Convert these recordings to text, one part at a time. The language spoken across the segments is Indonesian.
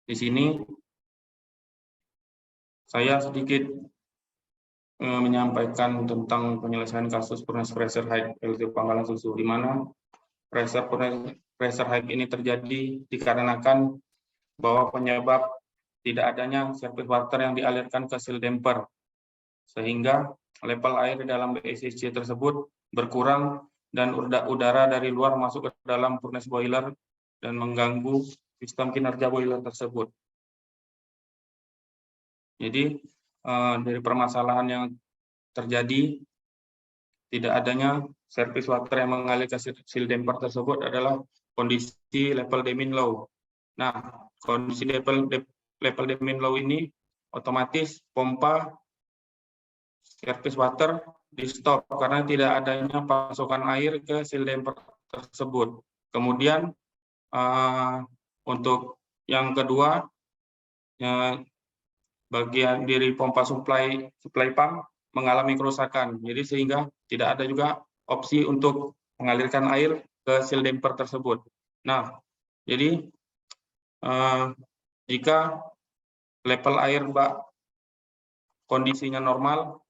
Di sini saya sedikit menyampaikan tentang penyelesaian kasus furnace pressure hike PLTU Pangkalan Susu, di mana pressure hike ini terjadi dikarenakan bahwa penyebab tidak adanya surface water yang dialirkan ke seal damper, sehingga level air di dalam BSSC tersebut berkurang dan udara dari luar masuk ke dalam furnace boiler dan mengganggu sistem kinerja boiler tersebut. Jadi dari permasalahan yang terjadi, tidak adanya surface water yang mengalir ke seal damper tersebut adalah kondisi level demin low. Nah, kondisi level demin low ini otomatis pompa surface water di stop karena tidak adanya pasokan air ke seal damper tersebut. Kemudian untuk yang kedua, bagian diri pompa supply pump mengalami kerusakan. Jadi sehingga tidak ada juga opsi untuk mengalirkan air ke seal damper tersebut. Nah, jadi jika level air kondisinya normal,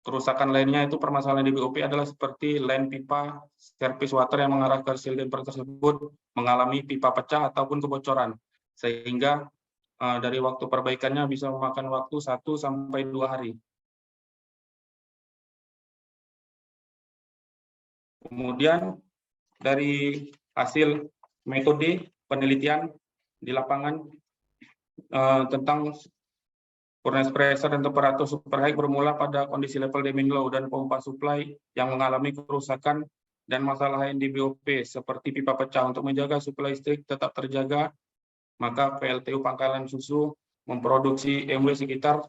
kerusakan lainnya itu permasalahan di BOP adalah seperti line pipa surface water yang mengarah ke seal damper tersebut mengalami pipa pecah ataupun kebocoran, sehingga dari waktu perbaikannya bisa memakan waktu 1 sampai 2 hari. Kemudian dari hasil metode penelitian di lapangan tentang furnace pressure dan temperatur super high bermula pada kondisi level demin low dan pompa supply yang mengalami kerusakan dan masalah lain di BOP seperti pipa pecah. Untuk menjaga suplai listrik tetap terjaga, maka PLTU Pangkalan Susu memproduksi MW sekitar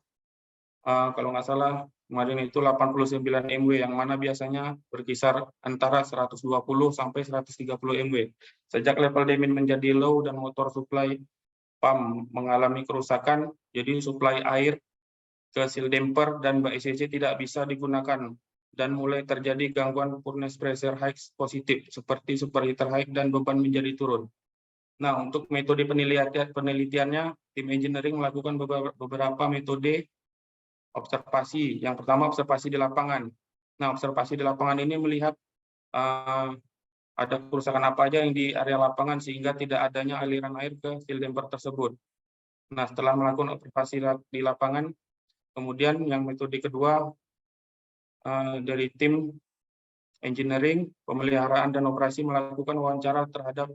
kalau nggak salah kemarin itu 89 MW, yang mana biasanya berkisar antara 120 sampai 130 MW. Sejak level demin menjadi low dan motor supply pump mengalami kerusakan, jadi supply air ke seal damper dan BSSC tidak bisa digunakan dan mulai terjadi gangguan furnace pressure hike positif seperti superheater hike dan beban menjadi turun. Nah, untuk metode penelitiannya, tim engineering melakukan beberapa metode observasi. Yang pertama, observasi di lapangan. Nah, observasi di lapangan ini melihat ada kerusakan apa aja yang di area lapangan sehingga tidak adanya aliran air ke seal damper tersebut. Nah, setelah melakukan observasi di lapangan, kemudian yang metode kedua dari tim engineering, pemeliharaan dan operasi melakukan wawancara terhadap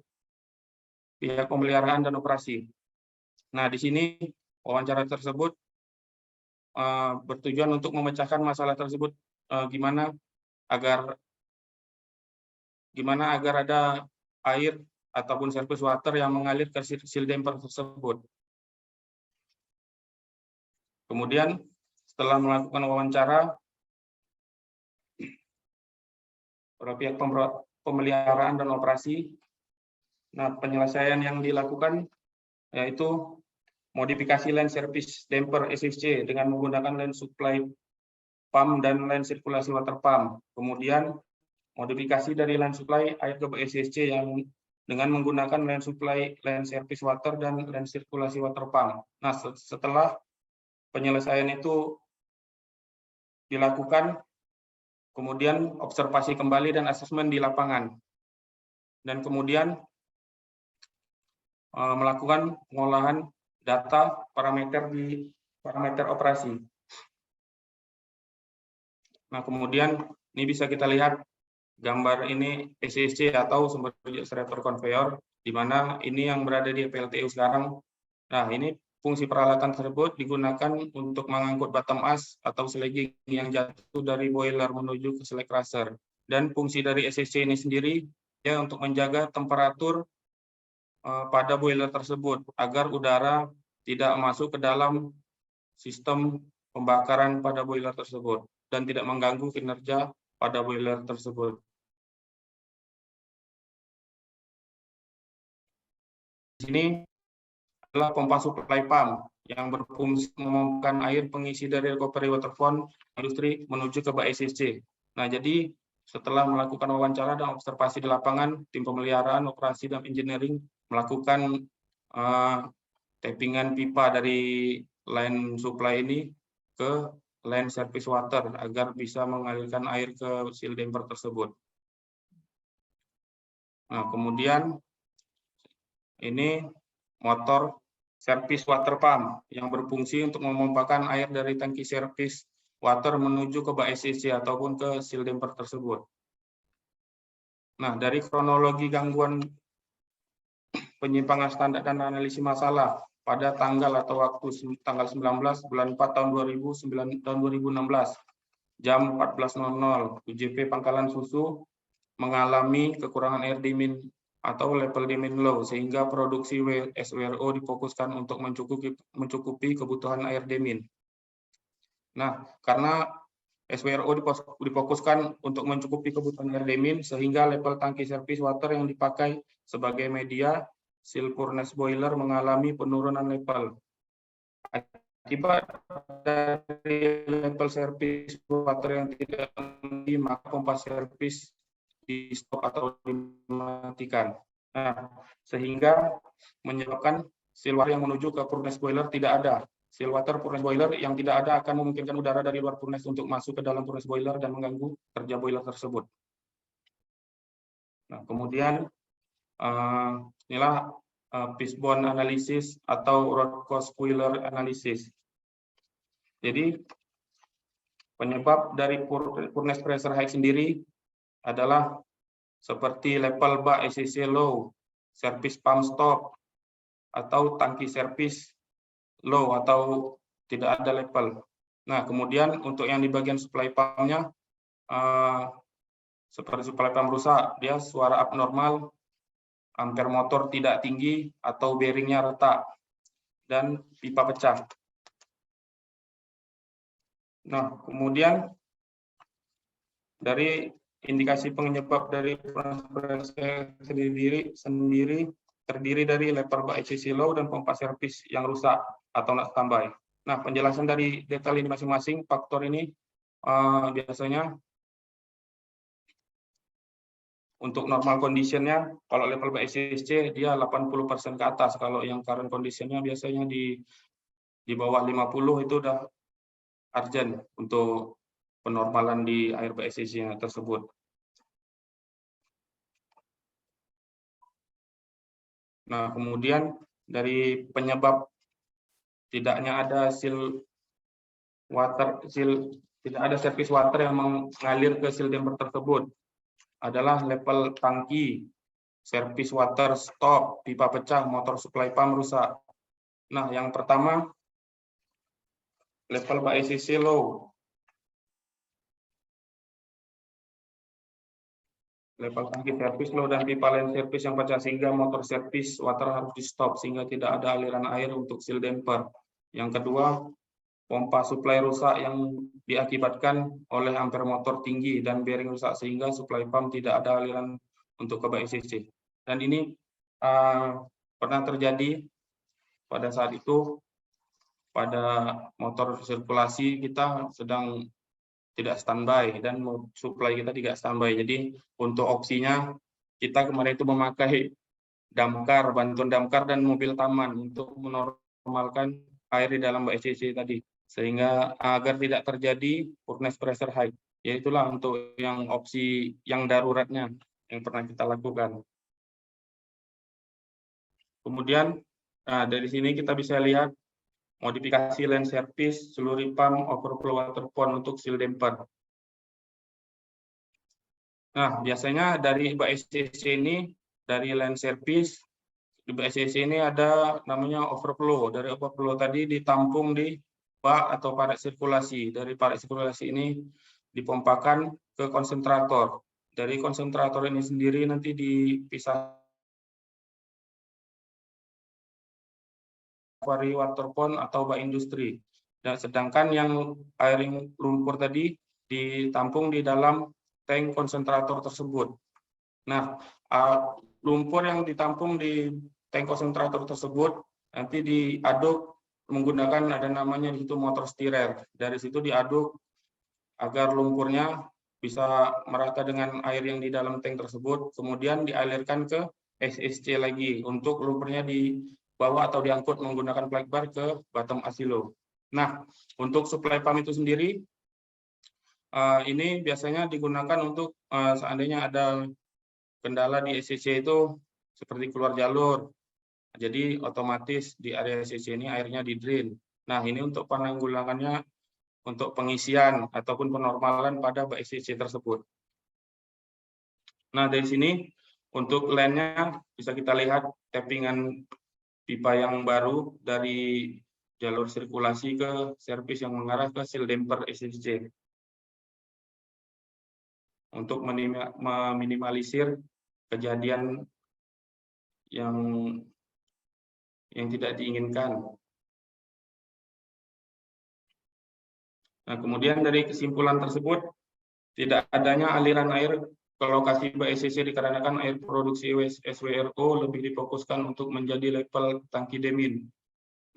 pihak pemeliharaan dan operasi. Nah, di sini wawancara tersebut bertujuan untuk memecahkan masalah tersebut, gimana agar ada air ataupun surface water yang mengalir ke seal damper tersebut. Kemudian setelah melakukan wawancara, oleh pihak pemeliharaan dan operasi, nah penyelesaian yang dilakukan yaitu modifikasi line service damper SSC dengan menggunakan line supply pump dan line sirkulasi water pump. Kemudian modifikasi dari line supply air ke BSSC yang dengan menggunakan line supply line service water dan line sirkulasi water pump. Nah, setelah penyelesaian itu dilakukan, kemudian observasi kembali dan asesmen di lapangan, dan kemudian melakukan pengolahan data parameter operasi. Nah, kemudian ini bisa kita lihat gambar ini SSC atau sumber extractor conveyor, di mana ini yang berada di PLTU sekarang. Nah, ini fungsi peralatan tersebut digunakan untuk mengangkut bottom ash atau slagging yang jatuh dari boiler menuju ke slag crusher. Dan fungsi dari SSC ini sendiri ya untuk menjaga temperatur pada boiler tersebut agar udara tidak masuk ke dalam sistem pembakaran pada boiler tersebut dan tidak mengganggu kinerja pada boiler tersebut. Di sini adalah pompa supply pump yang berfungsi memompakan air pengisi dari recovery water font industri menuju ke BSSC. Nah, jadi setelah melakukan wawancara dan observasi di lapangan, tim pemeliharaan, operasi, dan engineering melakukan tappingan pipa dari line supply ini ke line service water agar bisa mengalirkan air ke seal damper tersebut. Nah, kemudian ini motor service water pump yang berfungsi untuk memompakan air dari tangki service water menuju ke bak SCC ataupun ke seal damper tersebut. Nah, dari kronologi gangguan penyimpangan standar dan analisis masalah pada tanggal atau waktu tanggal 19 bulan 4 tahun 2016 jam 14.00 UJP Pangkalan Susu mengalami kekurangan air dimin atau level dimin low sehingga produksi SWRO difokuskan untuk mencukupi kebutuhan air dimin. Nah, karena SWRO difokuskan untuk mencukupi kebutuhan air dimin sehingga level tangki service water yang dipakai sebagai media seal furnace boiler mengalami penurunan level. Akibat dari level service water yang tidak tinggi, maka pompa service di stop atau dimatikan. Nah, sehingga menyebabkan seal water yang menuju ke furnace boiler tidak ada. Seal water furnace boiler yang tidak ada akan memungkinkan udara dari luar furnace untuk masuk ke dalam furnace boiler dan mengganggu kerja boiler tersebut. Nah, kemudian inilah fishbone analysis atau root cause boiler analysis. Jadi penyebab dari furnace pressure high sendiri adalah seperti level bak SCC low, service pump stop, atau tangki service low atau tidak ada level. Nah, kemudian untuk yang di bagian supply pump-nya seperti supply pump rusak, dia suara abnormal, ampere motor tidak tinggi atau bearingnya retak, dan pipa pecah. Nah, kemudian dari indikasi penyebab dari pressure sendiri terdiri dari level bak SCC low dan pompa servis yang rusak atau not standby. Nah, penjelasan dari detail ini masing-masing faktor ini biasanya untuk normal conditionnya, kalau level bak SCC dia 80% ke atas. Kalau yang current conditionnya biasanya di bawah 50 itu udah urgent untuk penormalan di air bak SCC tersebut. Nah, kemudian dari penyebab tidaknya ada tidak ada service water yang mengalir ke seal damper tersebut adalah level tangki, service water stop, pipa pecah, motor supply pump rusak. Nah, yang pertama level bak SCC low. Level tangki servis low dan pipa line servis yang pecah sehingga motor servis water harus di stop sehingga tidak ada aliran air untuk seal damper. Yang kedua, pompa supply rusak yang diakibatkan oleh ampere motor tinggi dan bearing rusak sehingga supply pump tidak ada aliran untuk ke bak SCC. Dan ini pernah terjadi pada saat itu pada motor sirkulasi kita sedang tidak standby dan supply kita tidak standby. Jadi untuk opsinya kita kemarin itu memakai damkar, bantuan damkar dan mobil taman untuk menormalkan air di dalam bak SCC tadi sehingga agar tidak terjadi furnace pressure high. Yaitulah untuk yang opsi yang daruratnya yang pernah kita lakukan. Kemudian dari sini kita bisa lihat modifikasi line service, slurry pump, overflow water pond untuk seal damper. Nah, biasanya dari bak SCC ini, dari line service, di bak SCC ini ada namanya overflow. Dari overflow tadi ditampung di bak atau paret sirkulasi. Dari paret sirkulasi ini dipompakan ke konsentrator. Dari konsentrator ini sendiri nanti dipisah vari water pond atau bak industri. Dan sedangkan yang air lumpur tadi ditampung di dalam tank konsentrator tersebut. Nah, lumpur yang ditampung di tank konsentrator tersebut nanti diaduk menggunakan ada namanya di situ motor stirrer. Dari situ diaduk agar lumpurnya bisa merata dengan air yang di dalam tank tersebut, kemudian dialirkan ke SSC lagi untuk lumpurnya dibawa atau diangkut menggunakan flight bar ke bottom asilo. Nah, untuk supply pump itu sendiri, ini biasanya digunakan untuk seandainya ada kendala di SCC itu seperti keluar jalur. Jadi otomatis di area SCC ini airnya di drain. Nah, ini untuk penanggulangannya untuk pengisian ataupun penormalan pada bak SCC tersebut. Nah, dari sini untuk line-nya bisa kita lihat tappingan pipa yang baru dari jalur sirkulasi ke servis yang mengarah ke seal damper SCC. Untuk meminimalisir kejadian yang tidak diinginkan. Nah, kemudian dari kesimpulan tersebut, tidak adanya aliran air ke lokasi bak SCC dikarenakan air produksi SWRO lebih difokuskan untuk menjadi level tangki demin.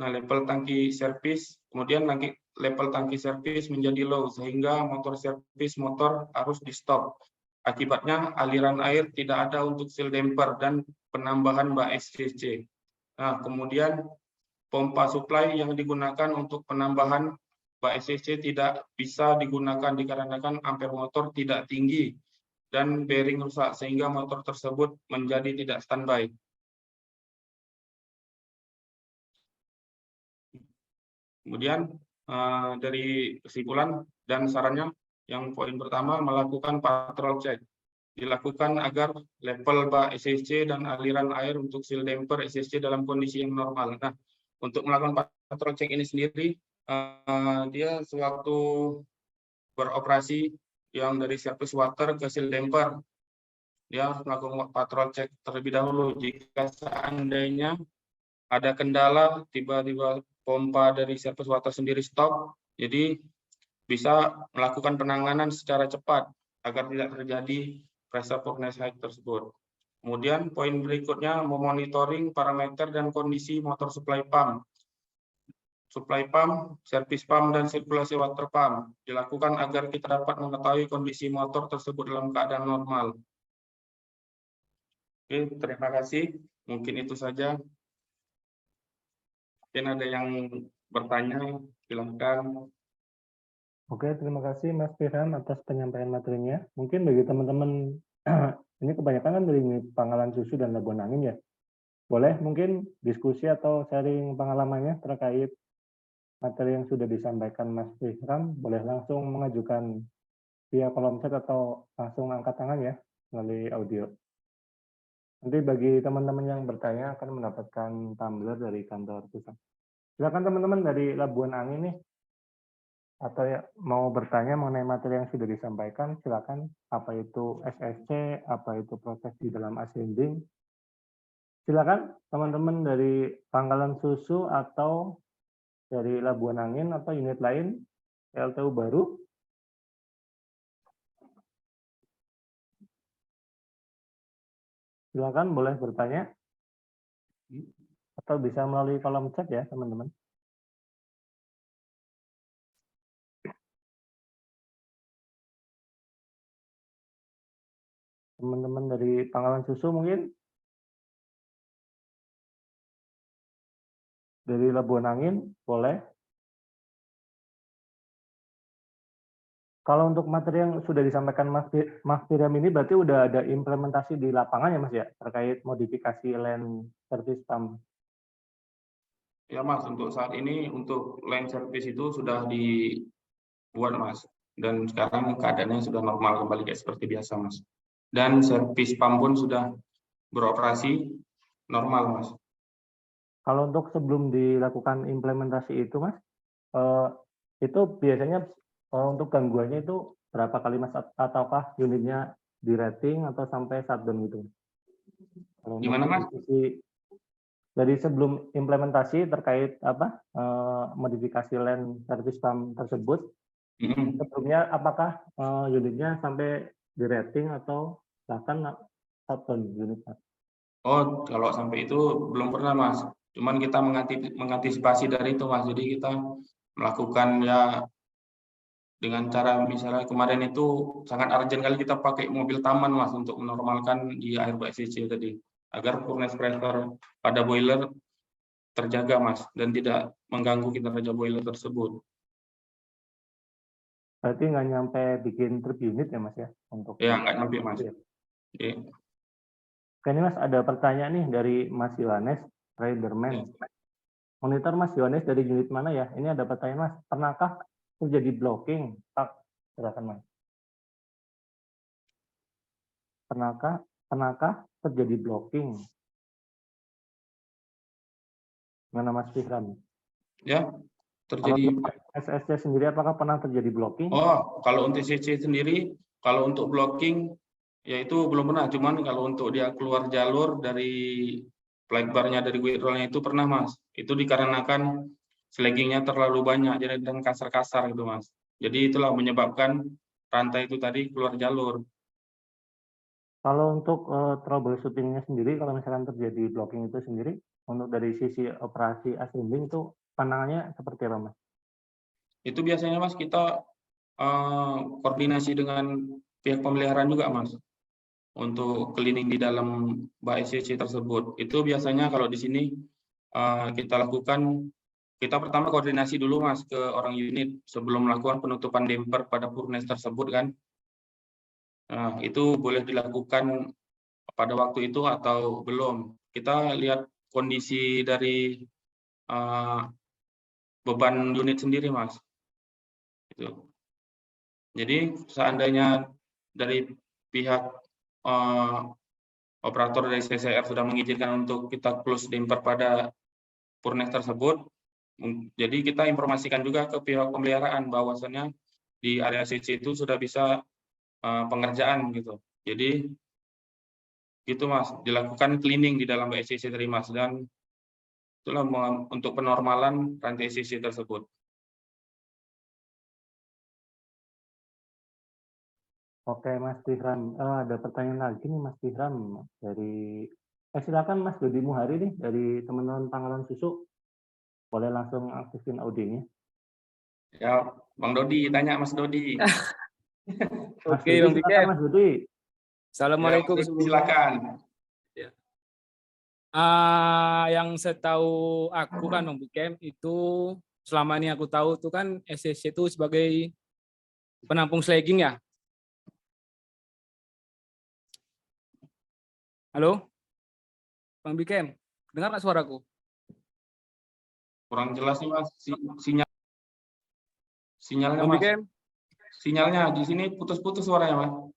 Nah, level tangki servis, kemudian level tangki servis menjadi low, sehingga motor servis motor harus di stop. Akibatnya aliran air tidak ada untuk seal damper dan penambahan bak SCC. Nah, kemudian pompa supply yang digunakan untuk penambahan bak SCC tidak bisa digunakan dikarenakan ampere motor tidak tinggi dan bearing rusak sehingga motor tersebut menjadi tidak standby. Kemudian dari kesimpulan dan sarannya, yang poin pertama melakukan patrol check. Dilakukan agar level bak SCC dan aliran air untuk seal damper SCC dalam kondisi yang normal. Nah, untuk melakukan patrol check ini sendiri, dia sewaktu beroperasi yang dari service water ke seal damper, dia harus melakukan patrol check terlebih dahulu. Jika seandainya ada kendala, tiba-tiba pompa dari service water sendiri stop, jadi bisa melakukan penanganan secara cepat agar tidak terjadi pressure furnace height tersebut. Kemudian poin berikutnya memonitoring parameter dan kondisi motor supply pump. Supply pump, service pump, dan sirkulasi water pump dilakukan agar kita dapat mengetahui kondisi motor tersebut dalam keadaan normal. Oke, terima kasih. Mungkin itu saja. Mungkin ada yang bertanya, silakan. Oke, terima kasih Mas Firham atas penyampaian materinya. Mungkin bagi teman-teman, ini kebanyakan kan dari Pangkalan Susu dan Labuan Angin ya. Boleh mungkin diskusi atau sharing pengalamannya terkait materi yang sudah disampaikan Mas Firham, boleh langsung mengajukan via kolom chat atau langsung angkat tangan ya melalui audio. Nanti bagi teman-teman yang bertanya akan mendapatkan tumbler dari kantor pusat. Silakan teman-teman dari Labuan Angin nih, atau ya, mau bertanya mengenai materi yang sudah disampaikan, silakan. Apa itu SSC, apa itu proses di dalam ascending. Silakan teman-teman dari Pangkalan Susu atau dari Labuan Angin atau unit lain, LTU baru. Silakan boleh bertanya. Atau bisa melalui kolom chat ya teman-teman. Teman-teman dari Pangkalan Susu mungkin? Dari Labuan Angin, boleh. Kalau untuk materi yang sudah disampaikan Mas Firham ini berarti udah ada implementasi di lapangan ya Mas ya, terkait modifikasi line service pump. Ya Mas, untuk saat ini untuk line service itu sudah dibuat Mas. Dan sekarang keadaannya sudah normal kembali kayak seperti biasa Mas. Dan service pump pun sudah beroperasi normal Mas. Kalau untuk sebelum dilakukan implementasi itu Mas, itu biasanya untuk gangguannya itu berapa kali Mas, ataukah unitnya di rating atau sampai shutdown gitu? Kalau Gimana Mas? Dari sebelum implementasi terkait modifikasi line service pump tersebut, sebelumnya apakah unitnya sampai di rating atau bahkan shutdown unitnya? Oh, kalau sampai itu belum pernah Mas. Cuman kita mengantisipasi dari itu Mas. Jadi kita melakukan ya dengan cara misalnya kemarin itu sangat urgent kali kita pakai mobil taman Mas untuk menormalkan di air SCC tadi agar furnace pressure pada boiler terjaga, Mas, dan tidak mengganggu kinerja boiler tersebut. Berarti nggak nyampe bikin trip unit ya, Mas ya? Untuk Ya, nggak nyampe, Mas. ya. Oke. Oke, ini Mas ada pertanyaan nih dari Mas Yohanes, Riderman. Monitor Mas Yohanes dari unit mana ya? Ini ada pertanyaan Mas, pernahkah terjadi blocking? Tak, silakan Mas. Pernahkah terjadi blocking? Mana Mas Fihran? Ya, Kalau terjadi. SSC sendiri apakah pernah terjadi blocking? Oh, kalau untuk SSC sendiri, kalau untuk blocking, ya itu belum pernah. Cuman kalau untuk dia keluar jalur dari flight bar-nya, dari wheel roll-nya itu pernah, Mas. Itu dikarenakan slagging-nya terlalu banyak, jadi dan kasar-kasar gitu, Mas. Jadi itulah menyebabkan rantai itu tadi keluar jalur. Kalau untuk troubleshooting-nya sendiri, kalau misalkan terjadi blocking itu sendiri, untuk dari sisi operasi assembling itu pandangannya seperti apa, Mas? Itu biasanya, Mas, kita koordinasi dengan pihak pemeliharaan juga, Mas, untuk cleaning di dalam bak SCC tersebut. Itu biasanya kalau di sini kita lakukan, kita pertama koordinasi dulu, Mas, ke orang unit sebelum melakukan penutupan damper pada furnace tersebut kan. Nah, itu boleh dilakukan pada waktu itu atau belum. Kita lihat kondisi dari beban unit sendiri, Mas. Itu. Jadi seandainya dari pihak operator dari CCR sudah mengizinkan untuk kita close damper pada furnace tersebut, jadi kita informasikan juga ke pihak pemeliharaan bahwasannya di area CC itu sudah bisa pengerjaan gitu. Jadi gitu, Mas, dilakukan cleaning di dalam SCC tadi, Mas, dan itulah untuk penormalan rantai SCC tersebut. Oke, Mas Fihran. Ada pertanyaan lagi nih, Mas Fihran. Dari, silakan Mas Dodi Muhari nih, dari teman-teman Pangkalan Susu. Boleh langsung aktifin audionya. Ya, Bang Dodi, tanya Mas Dodi. Mas Oke, Dodi, Bang silakan Bikem. Mas Dodi. Assalamualaikum. Ya, Mas Dodi, silakan. Yang setahu aku kan Bang Bikem itu selama ini aku tahu tuh kan SCC itu sebagai penampung slagging ya. Halo? Bang Bikem, dengar nggak suaraku? Kurang jelas nih, Mas, sinyalnya, Bang Mas. Bikem? Sinyalnya di sini putus-putus suaranya, Mas.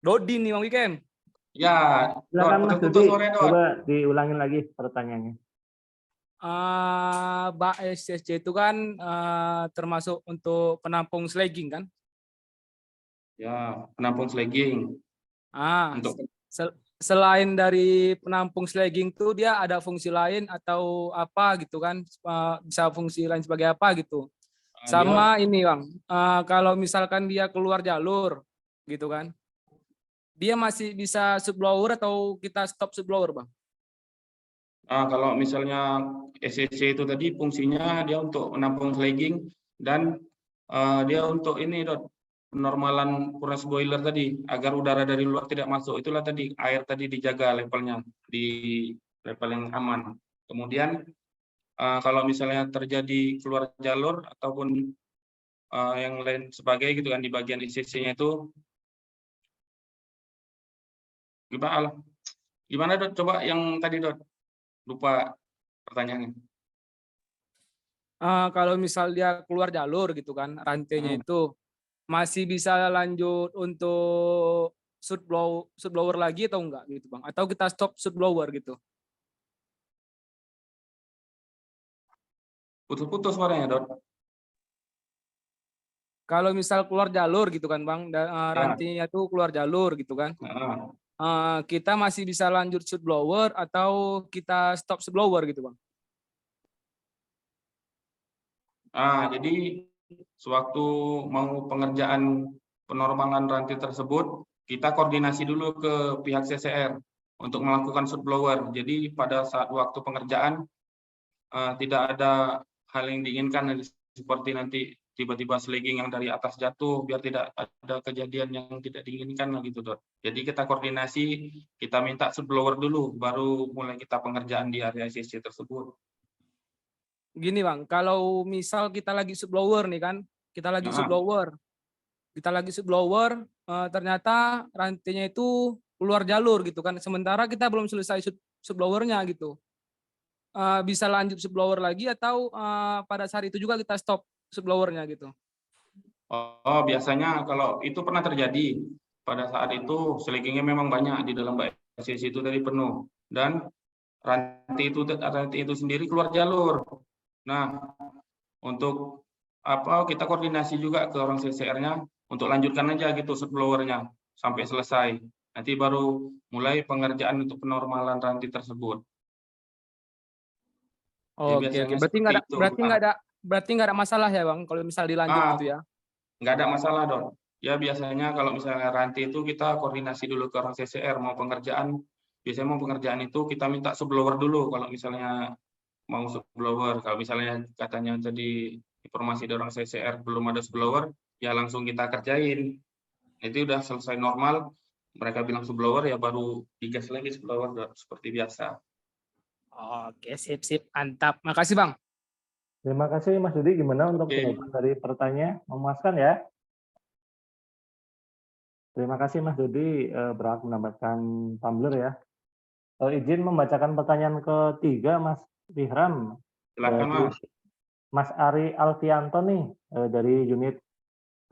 Dodi nih Bang Bikem. Ya, Silakan Mas putus-putus Dodi. suaranya, Dot. Coba diulangin lagi pertanyaannya. Bak SCC itu kan termasuk untuk penampung slagging kan? Ya, penampung slagging. Untuk Selain dari penampung slagging tuh dia ada fungsi lain atau apa gitu kan, bisa fungsi lain sebagai apa gitu. Sama ini Bang, kalau misalkan dia keluar jalur gitu kan, dia masih bisa subblower atau kita stop subblower Bang? Kalau misalnya SCC itu tadi fungsinya dia untuk menampung slagging dan dia untuk ini, Dot, penormalan furnace boiler tadi agar udara dari luar tidak masuk. Itulah tadi air tadi dijaga levelnya di level yang aman. Kemudian kalau misalnya terjadi keluar jalur ataupun yang lain sebagai gitu kan di bagian SCC-nya itu gimana, Dot? Coba yang tadi, Dot, lupa pertanyaannya. Kalau misal dia keluar jalur gitu kan, rantainya itu masih bisa lanjut untuk shoot blower lagi atau enggak gitu Bang? Atau kita stop shoot blower gitu? Putus-putus suaranya, Dot. Kalau misal keluar jalur gitu kan Bang, rantainya tuh keluar jalur gitu kan, kita masih bisa lanjut shoot blower atau kita stop shoot blower gitu Bang? Jadi sewaktu mau pengerjaan penormalan rantai tersebut, kita koordinasi dulu ke pihak CCR untuk melakukan shoot blower. Jadi pada saat waktu pengerjaan tidak ada hal yang diinginkan seperti nanti tiba-tiba slegging yang dari atas jatuh, biar tidak ada kejadian yang tidak diinginkan lah gitu, Dot. Jadi kita koordinasi, kita minta blower dulu, baru mulai kita pengerjaan di area ICC tersebut. Gini Bang, kalau misal kita lagi blower nih kan, kita lagi Nah. blower, ternyata rantainya itu keluar jalur gitu kan, sementara kita belum selesai blowernya gitu. Bisa lanjut blower lagi atau pada saat itu juga kita stop blowernya gitu? Oh, biasanya kalau itu pernah terjadi, pada saat itu sleggingnya memang banyak di dalam ICC itu dari penuh, dan rantai itu sendiri keluar jalur. Nah, untuk apa kita koordinasi juga ke orang CCR-nya untuk lanjutkan aja gitu blowernya sampai selesai. Nanti baru mulai pengerjaan untuk penormalan rantai tersebut. Ya, Oke, biasanya berarti seperti itu. berarti nggak ada masalah ya Bang, kalau misal dilanjut gitu ya? Nggak ada masalah, Don. Ya biasanya kalau misalnya rantai itu kita koordinasi dulu ke orang CCR mau pengerjaan. Biasanya mau pengerjaan itu kita minta blower dulu kalau misalnya mau blower. Kalau misalnya katanya tadi informasi dari orang CCR belum ada blower, ya langsung kita kerjain. Itu udah selesai normal, mereka bilang blower ya baru digas lagi blower seperti biasa. Oke, sip, mantap. Makasih Bang. Terima kasih Mas Dudi. Gimana untuk Oke. jawaban dari pertanyaan? Memuaskan ya? Terima kasih Mas Dudi berhak mendapatkan tumbler ya. Izin membacakan pertanyaan ketiga Mas Bihram. Silakan, Mas. Mas Ari Alfianto nih dari unit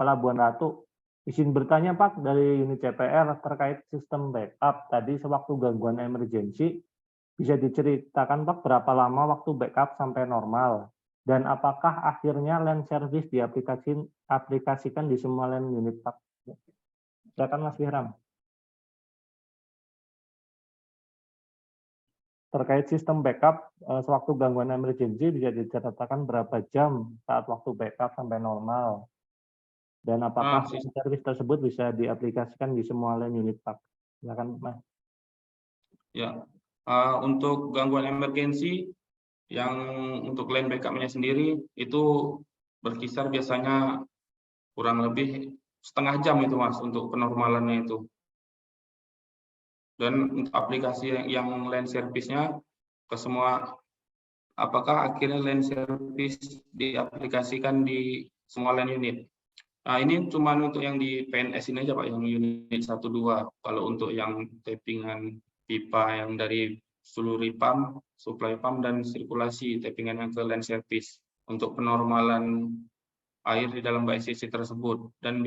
Pelabuhan Ratu. Izin bertanya Pak dari unit CPR terkait sistem backup. Tadi sewaktu gangguan emergensi, bisa diceritakan Pak berapa lama waktu backup sampai normal? Dan apakah akhirnya LAN service diaplikasikan di semua LAN unit Pak? Silakan Mas Bihram. Terkait sistem backup, sewaktu gangguan emergensi bisa diceritakan berapa jam saat waktu backup sampai normal? Dan apakah service tersebut bisa diaplikasikan di semua LAN unit Pak? Silakan Mas. Ya, untuk gangguan emergensi yang untuk LAN backup-nya sendiri itu berkisar biasanya kurang lebih setengah jam itu Mas untuk penormalannya itu. Dan untuk aplikasi yang LAN service-nya ke semua, apakah akhirnya LAN service diaplikasikan di semua LAN unit? Nah, ini cuma untuk yang di PNS ini aja Pak, yang unit 1-2. Kalau untuk yang tappingan pipa yang dari seluruh pump, supply pump dan sirkulasi tappingan yang ke LAN service untuk penormalan air di dalam ICC tersebut dan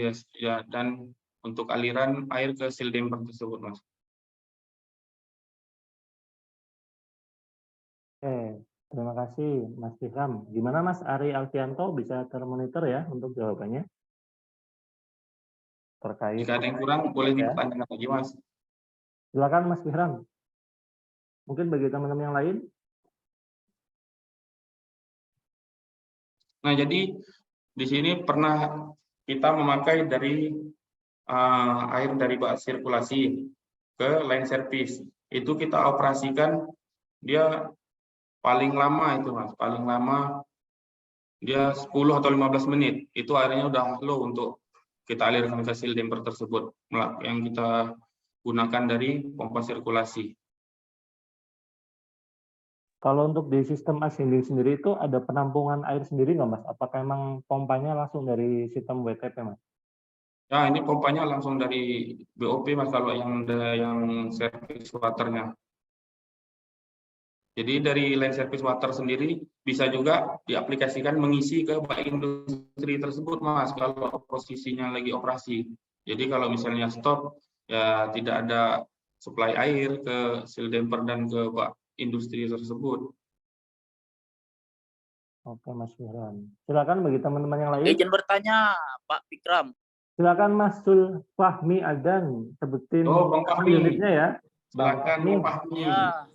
untuk aliran air ke seal damper tersebut, Mas. Oke, terima kasih Mas Bihram. Gimana Mas Ari Alfianto, bisa termonitor ya untuk jawabannya? Terkait Jika ada yang kurang, boleh ditanyakan lagi, Mas. Silakan Mas Bihram. Mungkin bagi teman-teman yang lain. Nah, jadi di sini pernah kita memakai dari air dari bak sirkulasi ke line service. Itu kita operasikan, dia paling lama itu Mas, paling lama dia 10 atau 15 menit. Itu airnya udah low untuk kita alirkan ke seal damper tersebut yang kita gunakan dari pompa sirkulasi. Kalau untuk di sistem ascending sendiri itu ada penampungan air sendiri nggak Mas? Apakah emang pompanya langsung dari sistem WTP Mas? Nah, ini pompanya langsung dari BOP Mas kalau yang service waternya. Jadi dari line service water sendiri bisa juga diaplikasikan mengisi ke bak industri tersebut Mas kalau posisinya lagi operasi. Jadi kalau misalnya stop ya tidak ada supply air ke seal damper dan ke bak industri tersebut. Oke Mas Bihram. Silakan bagi teman-teman yang lain. Izin bertanya Pak Bikram. Silakan Mas Sul Fahmi Adan, sebutin Bang Fahmi. unitnya ya. Silakan Bang Fahmi. Ya,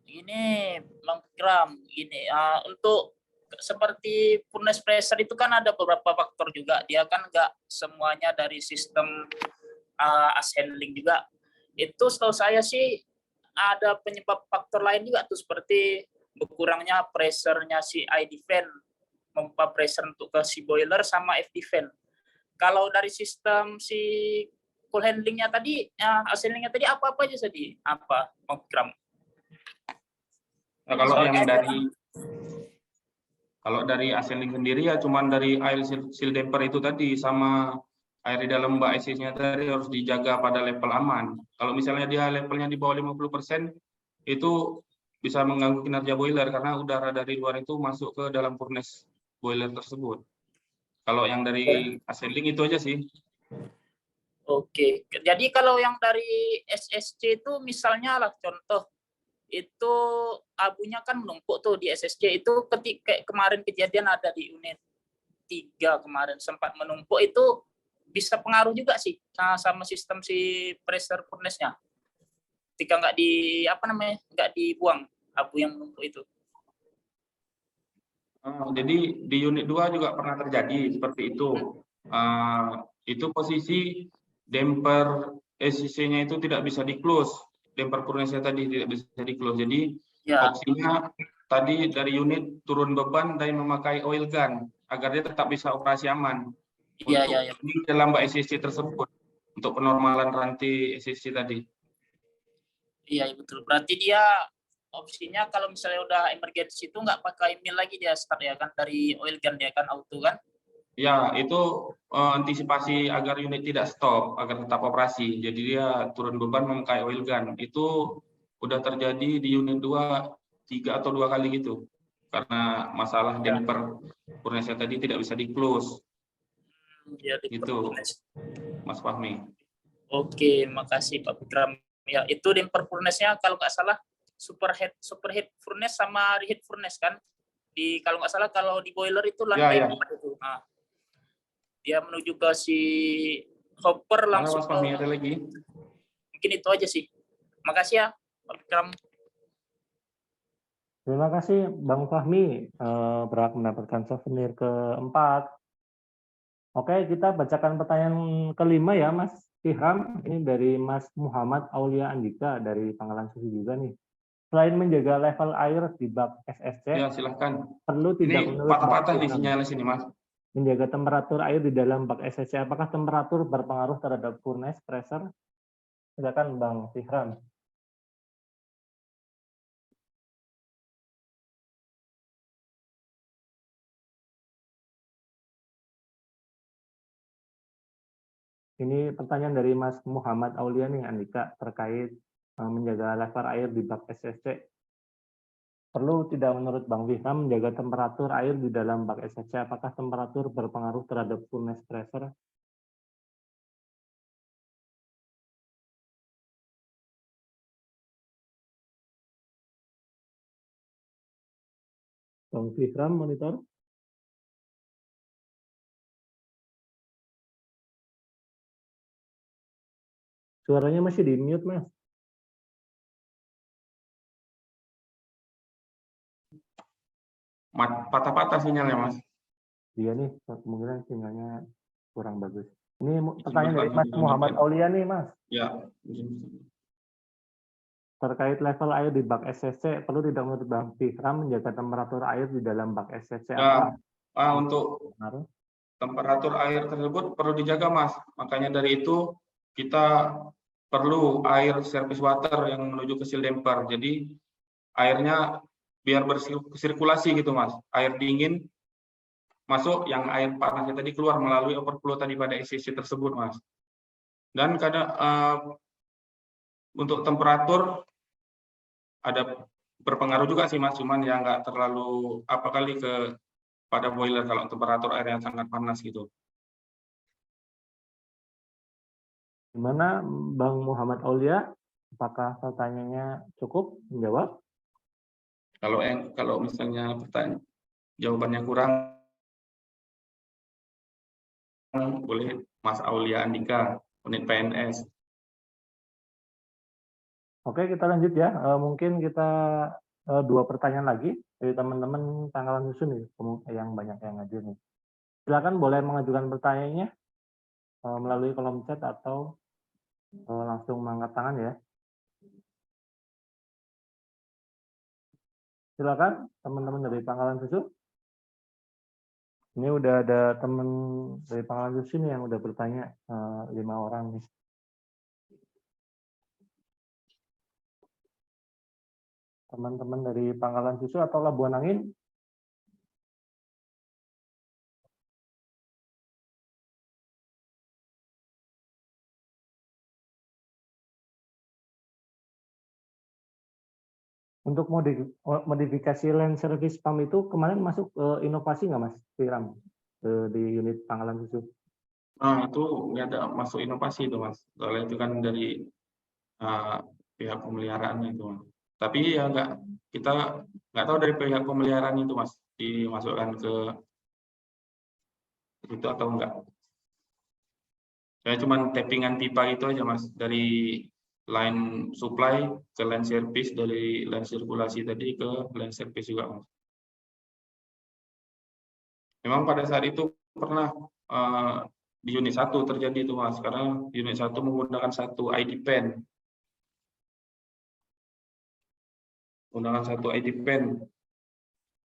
ini Bang Bikram, ini untuk seperti furnace pressure itu kan ada beberapa faktor juga. Dia kan nggak semuanya dari sistem as handling juga. Itu setahu saya sih ada penyebab faktor lain juga tuh seperti berkurangnya pressure-nya si ID fan memompa pressure untuk ke si boiler sama FD fan. Kalau dari sistem si cool handlingnya tadi, handlingnya tadi apa aja tadi? Apa, Bang Fikram? Nah, kalau yang Soalnya dari assembling sendiri ya cuman dari air seal damper itu tadi sama air di dalam bak SS-nya tadi harus dijaga pada level aman. Kalau misalnya dia levelnya di bawah 50%, itu bisa mengganggu kinerja boiler karena udara dari luar itu masuk ke dalam furnace boiler tersebut. Kalau yang dari assembling itu aja sih. Oke, jadi kalau yang dari SSC itu misalnya lah contoh itu abunya kan menumpuk tuh di SSC itu ketika kemarin kejadian ada di unit 3 kemarin sempat menumpuk itu bisa pengaruh juga sih sama sistem si pressure furnace-nya. Ketika nggak dibuang abu yang menumpuk itu. Jadi di unit 2 juga pernah terjadi seperti itu. Itu posisi damper SCC-nya itu tidak bisa di-close. Damper furnace-nya tadi tidak bisa di-close. Jadi Ya, opsinya tadi dari unit turun beban dan memakai oil gun agar dia tetap bisa operasi aman. iya, Untuk iya. di dalam bak SCC tersebut untuk penormalan rantai SCC tadi. Iya, betul. Berarti dia opsinya kalau misalnya udah emergency itu nggak pakai mil lagi dia start ya kan dari oil gun dia kan auto kan? Ya, itu antisipasi agar unit tidak stop, agar tetap operasi. Jadi dia turun beban memakai oil gun. Itu udah terjadi di unit 2, 3 atau 2 kali gitu. Karena masalah damper furnace tadi tidak bisa di-close. Ya, di Itu, furnace. Mas Fahmi. Oke, makasih Pak Fikram. Ya, itu damper furnace-nya kalau nggak salah superheat furnace sama reheat furnace kan? Kalau nggak salah kalau di boiler itu lantai Ya. 4 itu. Nah, dia menuju ke si hopper Mana langsung Mas Fahmi ada lagi? mungkin itu aja sih. Makasih ya Pak Fikram. Terima kasih Bang Fahmi, berhak mendapatkan souvenir keempat. Oke, kita bacakan pertanyaan kelima ya Mas Ihram. Ini dari Mas Muhammad Aulia Andika dari Pangkalan Susu juga nih. Selain menjaga level air di bak SSC, Ya, silahkan. perlu tidak Ini menurut patah-patah Bang nih Ihram sinyalnya sini, Mas. menjaga temperatur air di dalam bak SSC? Apakah temperatur berpengaruh terhadap furnace pressure? Silakan Bang Ihram. Ini pertanyaan dari Mas Muhammad Aulia nih Andika terkait menjaga level air di bak SSC. Perlu tidak menurut Bang Wiham menjaga temperatur air di dalam bak SSC? Apakah temperatur berpengaruh terhadap furnace pressure? Bang Wiham monitor. Suaranya masih di mute, Mas. Patah-patah sinyalnya, Mas. Iya nih, kemungkinan sinyalnya kurang bagus. Ini pertanyaan dari Mas Muhammad Aulia nih, Mas. Ya. Terkait level air di bak SSC, perlu tidak menurut Bang Fikram menjaga temperatur air di dalam bak SSC? Ya, Apa? untuk temperatur air tersebut perlu dijaga, Mas. Makanya dari itu kita perlu air service water yang menuju ke seal damper. Jadi airnya biar bersirkulasi gitu, Mas. Air dingin masuk, yang air panasnya tadi keluar melalui overflow tadi pada SCC tersebut, Mas. Dan kadang untuk temperatur ada berpengaruh juga sih, Mas. Cuman ya nggak terlalu apa kali pada boiler kalau temperatur air yang sangat panas gitu. Gimana Bang Muhammad Aulia? Apakah pertanyaannya cukup menjawab? Kalau misalnya jawabannya kurang, boleh Mas Aulia Andika, unit PNS. Oke, kita lanjut ya. Mungkin kita 2 pertanyaan lagi dari teman-teman Pangkalan Susun nih, yang banyak yang ngajuin nih. Silakan boleh mengajukan pertanyaannya melalui kolom chat atau langsung mengangkat tangan ya. Silakan teman-teman dari Pangkalan Susu. Ini udah ada teman dari Pangkalan Susu nih yang udah bertanya 5 orang nih. Teman-teman dari Pangkalan Susu atau Labuan Angin? Untuk modifikasi land service pump itu kemarin masuk inovasi nggak Mas Piram di unit Pangkalan Susu? Nah, itu nggak ada masuk inovasi itu Mas. Soalnya itu kan dari pihak pemeliharaan itu Mas. Tapi ya kita nggak tahu dari pihak pemeliharaan itu Mas dimasukkan ke itu atau enggak. Saya cuma tappingan pipa itu aja Mas dari line supply ke line service, dari line sirkulasi tadi ke line service juga Mas. Memang pada saat itu pernah di unit 1 terjadi itu Mas, karena unit 1 menggunakan satu ID pen.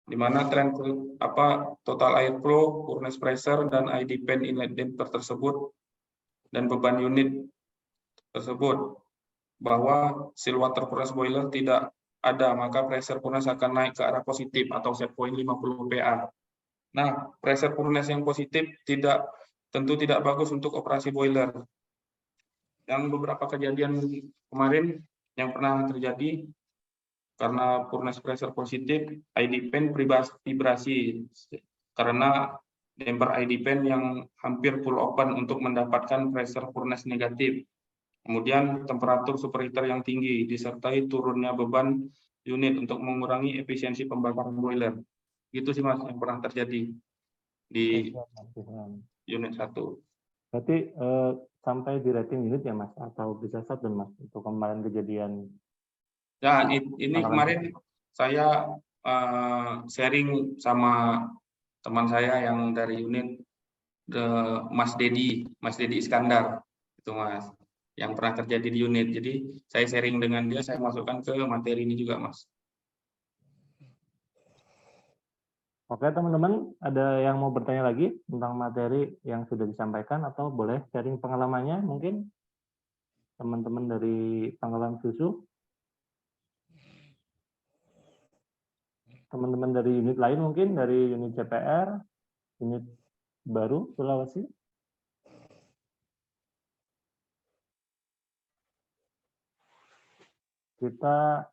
Di mana tren total air flow, furnace pressure dan ID pen inlet damper tersebut dan beban unit tersebut bahwa seal water furnace boiler tidak ada, maka pressure furnace akan naik ke arah positif atau set point 50 PA. Nah, pressure furnace yang positif tentu tidak bagus untuk operasi boiler. Dan beberapa kejadian kemarin yang pernah terjadi karena furnace pressure positif, ID pen vibrasi karena damper ID pen yang hampir full open untuk mendapatkan pressure furnace negatif. Kemudian temperatur superheater yang tinggi disertai turunnya beban unit untuk mengurangi efisiensi pembakaran boiler. Gitu sih Mas yang pernah terjadi di unit 1. Berarti sampai di rating unit ya Mas, atau bisa shutdown Mas untuk kemarin kejadian? Ya, ini kemarin saya sharing sama teman saya yang dari unit Mas Dedi Iskandar, itu Mas, yang pernah terjadi di unit. Jadi saya sharing dengan dia, saya masukkan ke materi ini juga Mas. Oke teman-teman, ada yang mau bertanya lagi tentang materi yang sudah disampaikan atau boleh sharing pengalamannya mungkin teman-teman dari Pangkalan Susu? Teman-teman dari unit lain mungkin, dari unit CPR, unit baru Sulawesi? Kita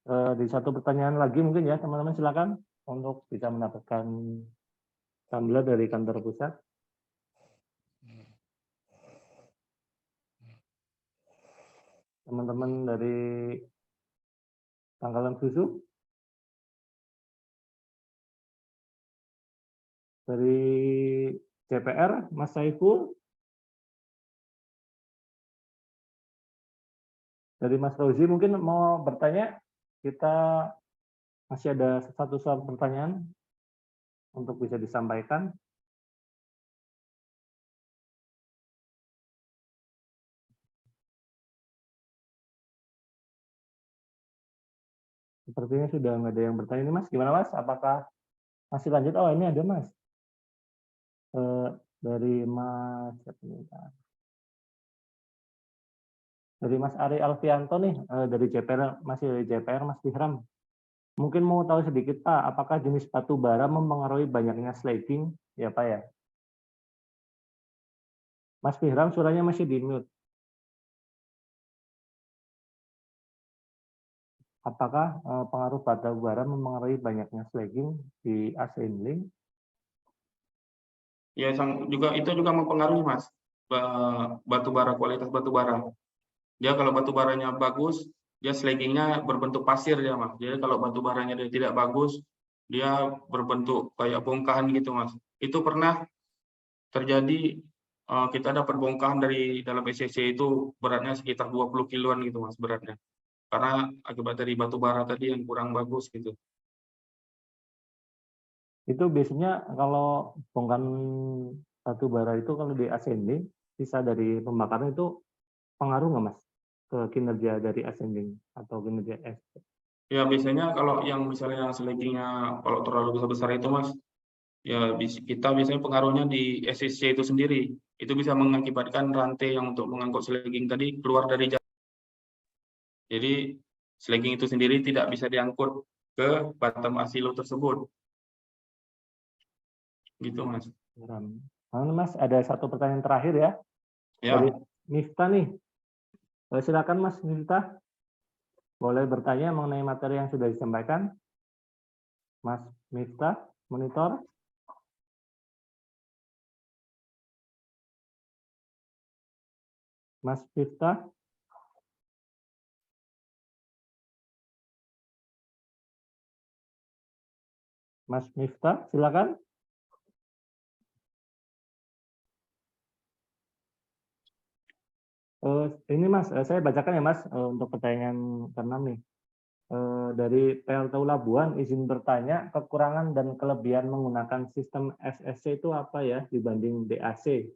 di satu pertanyaan lagi mungkin ya teman-teman, silakan untuk bisa mendapatkan tumbler dari kantor pusat. Teman-teman dari Pangkalan Susu? Dari CPR, Mas Saiful? Dari Mas Rozi mungkin mau bertanya? Kita masih ada satu soal pertanyaan untuk bisa disampaikan. Sepertinya sudah nggak ada yang bertanya ini Mas. Gimana Mas? Apakah masih lanjut? Oh ini ada Mas. Dari Mas Ari Alfianto nih, dari JPR, masih dari JPR Mas Bihram. Mungkin mau tahu sedikit Pak, apakah jenis batu bara mempengaruhi banyaknya slagging? Ya Pak ya. Mas Bihram suaranya masih di mute. Apakah pengaruh batu bara mempengaruhi banyaknya slagging di assembling? Ya, itu juga mempengaruhi Mas. Batu bara, kualitas batu bara. Dia kalau batu baranya bagus, dia slaggingnya berbentuk pasir ya Mas. Jadi kalau batu baranya dia tidak bagus, dia berbentuk kayak bongkahan gitu Mas. Itu pernah terjadi, kita dapat bongkahan dari dalam SCC itu beratnya sekitar 20 kiloan gitu Mas beratnya. Karena akibat dari batu bara tadi yang kurang bagus gitu. Itu biasanya kalau bongkahan batu bara itu kalau di assembling, sisa dari pembakaran itu pengaruh nggak Mas ke kinerja dari assembling atau kinerja es? Ya biasanya kalau yang misalnya slaggingnya kalau terlalu besar itu Mas, ya kita biasanya pengaruhnya di SSC itu sendiri. Itu bisa mengakibatkan rantai yang untuk mengangkut slagging tadi keluar dari jalur. Jadi slagging itu sendiri tidak bisa diangkut ke bottom asilo tersebut. Gitu Mas. Mas, ada satu pertanyaan terakhir ya. Ya. Dari Miftah nih. Silakan Mas Miftah. Boleh bertanya mengenai materi yang sudah disampaikan. Mas Miftah, monitor. Mas Miftah. Mas Miftah, silakan. Ini Mas, saya bacakan ya Mas untuk pertanyaan ke-6 nih. Dari PLTU Labuan, izin bertanya, kekurangan dan kelebihan menggunakan sistem SSC itu apa ya dibanding DAC?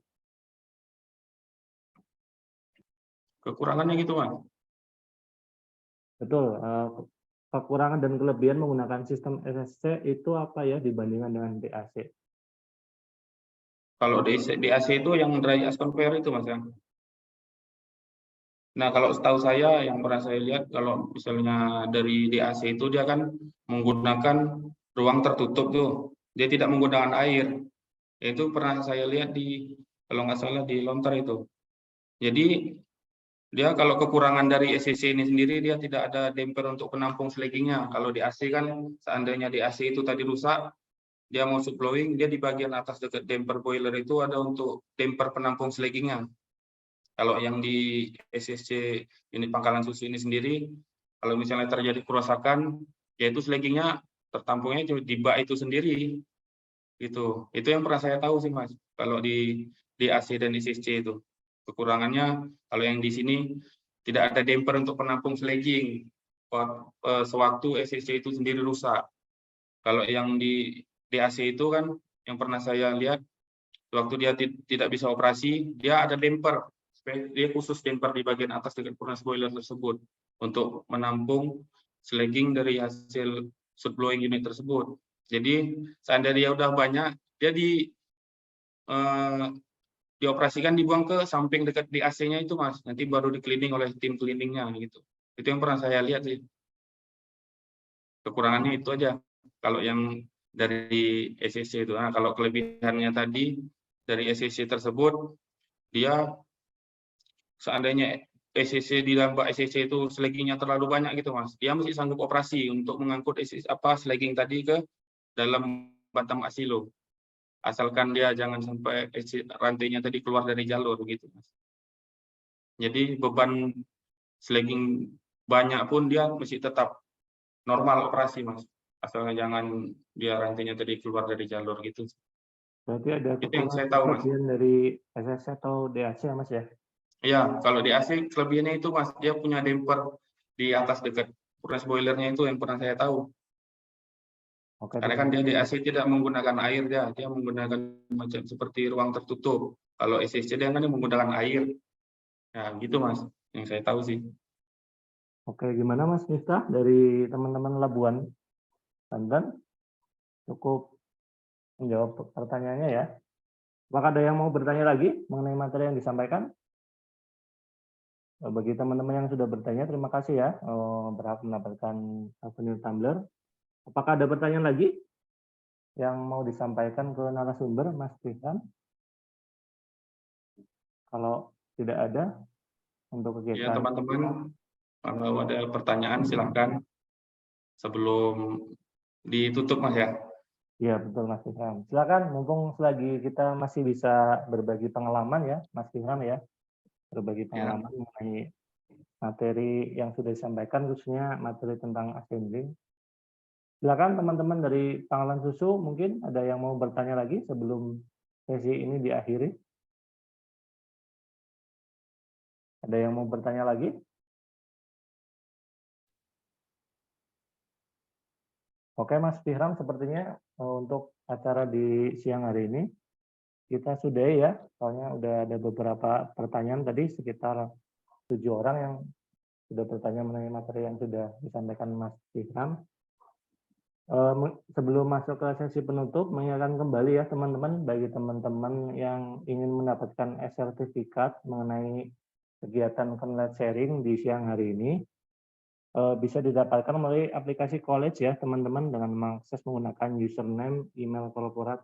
Kekurangannya gitu Mas. Betul, kekurangan dan kelebihan menggunakan sistem SSC itu apa ya dibandingkan dengan DAC? Kalau DAC itu yang dry ice conveyor itu Mas ya. Nah, kalau setahu saya yang pernah saya lihat kalau misalnya dari DAC itu dia kan menggunakan ruang tertutup tuh. Dia tidak menggunakan air. Itu pernah saya lihat di kalau nggak salah di Lontar itu. Jadi dia kalau kekurangan dari SCC ini sendiri dia tidak ada damper untuk penampung slaggingnya. Kalau di AC kan seandainya di AC itu tadi rusak, dia mau subblowing, dia di bagian atas dekat damper boiler itu ada untuk damper penampung slaggingnya. Kalau yang di SSC ini Pangkalan Susu ini sendiri, kalau misalnya terjadi kerusakan, yaitu slaggingnya tertampungnya di bak itu sendiri. Itu yang pernah saya tahu sih Mas. Kalau di AC dan SSC itu kekurangannya, kalau yang di sini tidak ada damper untuk penampung slagging sewaktu SSC itu sendiri rusak. Kalau yang di AC itu kan yang pernah saya lihat waktu dia tidak bisa operasi, dia ada damper. Dia khusus damper di bagian atas dekat furnace boiler tersebut untuk menampung slagging dari hasil soot blowing unit tersebut. Jadi seandainya dia udah banyak, dia dioperasikan dibuang ke samping dekat di AC-nya itu Mas, nanti baru di cleaning oleh tim cleaningnya gitu. Itu yang pernah saya lihat sih. Kekurangannya itu aja. Kalau yang dari SCC itu, nah, kalau kelebihannya tadi dari SCC tersebut, dia seandainya SCC di dalam bak SCC itu slaggingnya terlalu banyak gitu Mas, dia masih sanggup operasi untuk mengangkut slagging tadi ke dalam bottom asilo. Asalkan dia jangan sampai rantainya tadi keluar dari jalur gitu Mas. Jadi beban slagging banyak pun dia masih tetap normal operasi Mas. Asalnya jangan dia rantainya tadi keluar dari jalur gitu. Berarti ada Itu yang saya kekurangan tahu Mas. kelebihan dari SSC atau DAC ya Mas ya? Ya, kalau di AC kelebihannya itu Mas, dia punya damper di atas dekat furnace boilernya itu yang pernah saya tahu. Oke, Karena kan dia di AC tidak menggunakan air, dia menggunakan macam seperti ruang tertutup. Kalau SSC dia kan menggunakan air. Ya, gitu Mas, yang saya tahu sih. Oke, gimana Mas Miftah dari teman-teman Labuan Banten? Cukup menjawab pertanyaannya ya. Apakah ada yang mau bertanya lagi mengenai materi yang disampaikan? Bagi teman-teman yang sudah bertanya, terima kasih ya. Berhak mendapatkan souvenir tumbler. Apakah ada pertanyaan lagi yang mau disampaikan ke narasumber, Mas Firman? Kalau tidak ada, untuk Ya, kegiatan. teman-teman, kalau ada pertanyaan silahkan sebelum ditutup Mas ya. Iya, betul Mas Firman. Silakan, mumpung selagi kita masih bisa berbagi pengalaman ya, Mas Firman ya. Berbagi pengalaman mengenai materi yang sudah disampaikan, khususnya materi tentang assembling. Silakan teman-teman dari Pangkalan Susu, mungkin ada yang mau bertanya lagi sebelum sesi ini diakhiri. Ada yang mau bertanya lagi? Oke Mas Fihram, sepertinya untuk acara di siang hari ini kita sudahi ya, soalnya udah ada beberapa pertanyaan tadi, sekitar 7 orang yang sudah bertanya mengenai materi yang sudah disampaikan Mas Fikram. Sebelum masuk ke sesi penutup, mengingatkan kembali ya teman-teman, bagi teman-teman yang ingin mendapatkan sertifikat mengenai kegiatan knowledge sharing di siang hari ini, bisa didapatkan melalui aplikasi college ya teman-teman, dengan mengakses menggunakan username email korporat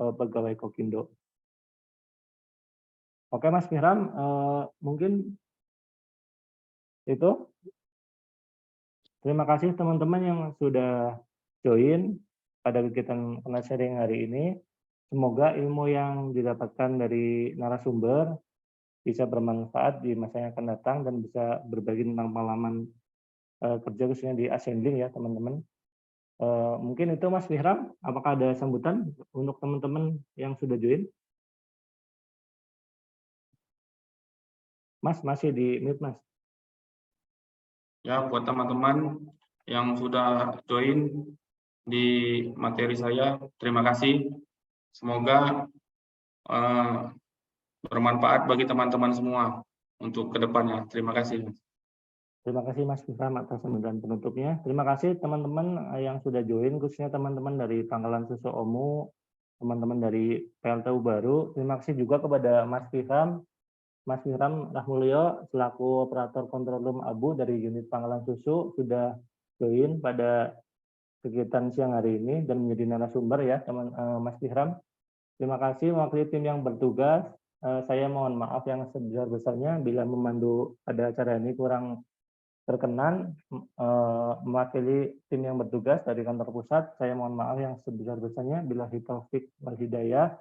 pegawai Kokindo. Oke Mas Fikram, mungkin itu. Terima kasih teman-teman yang sudah join pada kegiatan knowledge sharing hari ini. Semoga ilmu yang didapatkan dari narasumber bisa bermanfaat di masa yang akan datang dan bisa berbagi tentang pengalaman kerja khususnya di assembling ya teman-teman. Mungkin itu Mas Fikram, apakah ada sambutan untuk teman-teman yang sudah join? Mas, masih di mute Mas. Ya, buat teman-teman yang sudah join di materi saya, terima kasih. Semoga bermanfaat bagi teman-teman semua untuk kedepannya. Terima kasih. Terima kasih Mas Fikram atas sambutan penutupnya. Terima kasih teman-teman yang sudah join, khususnya teman-teman dari Pangkalan Susu Omu, teman-teman dari PLTU Baru. Terima kasih juga kepada Mas Fikram Rahmulyo selaku operator kontrol room ABU dari unit Pangkalan Susu sudah join pada kegiatan siang hari ini dan menjadi narasumber ya Mas Fikram. Terima kasih mewakili tim yang bertugas. Saya mohon maaf yang sebesar-besarnya bila memandu pada acara ini kurang berkenan. Mewakili tim yang bertugas dari kantor pusat, saya mohon maaf yang sebesar-besarnya. Billahi taufik wal hidayah.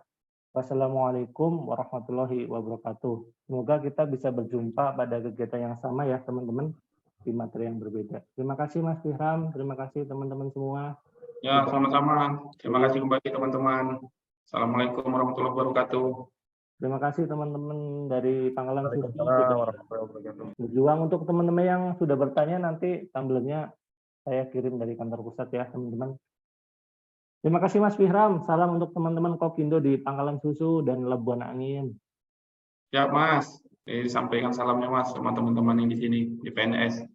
Wassalamualaikum warahmatullahi wabarakatuh. Semoga kita bisa berjumpa pada kegiatan yang sama ya teman-teman, di materi yang berbeda. Terima kasih Mas Fikram, terima kasih teman-teman semua. Ya, sama-sama. Terima kasih kembali teman-teman. Assalamualaikum warahmatullahi wabarakatuh. Terima kasih teman-teman dari Pangkalan Susu Waalaikumsalam sudah warahmatullahi wabarakatuh. berjuang. Untuk teman-teman yang sudah bertanya, nanti tumblernya saya kirim dari kantor pusat ya teman-teman. Terima kasih Mas Fikram. Salam untuk teman-teman Kokindo di Pangkalan Susu dan Labuan Angin. Ya, Mas. Disampaikan salamnya Mas sama teman-teman yang di sini di PNS.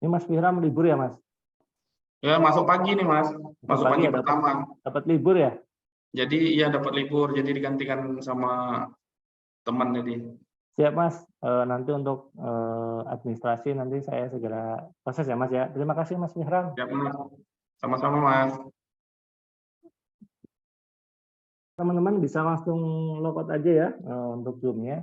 Ini Mas Fikram libur ya Mas? Ya, masuk pagi nih Mas. Masuk pagi ya, pertama. Dapat libur ya? Jadi iya dapat libur, jadi digantikan sama teman jadi. Siap Mas, nanti untuk administrasi nanti saya segera proses ya Mas ya. Terima kasih Mas Fikram. Ya, Mas. Sama-sama Mas. Teman-teman bisa langsung logout aja ya untuk Zoom-nya.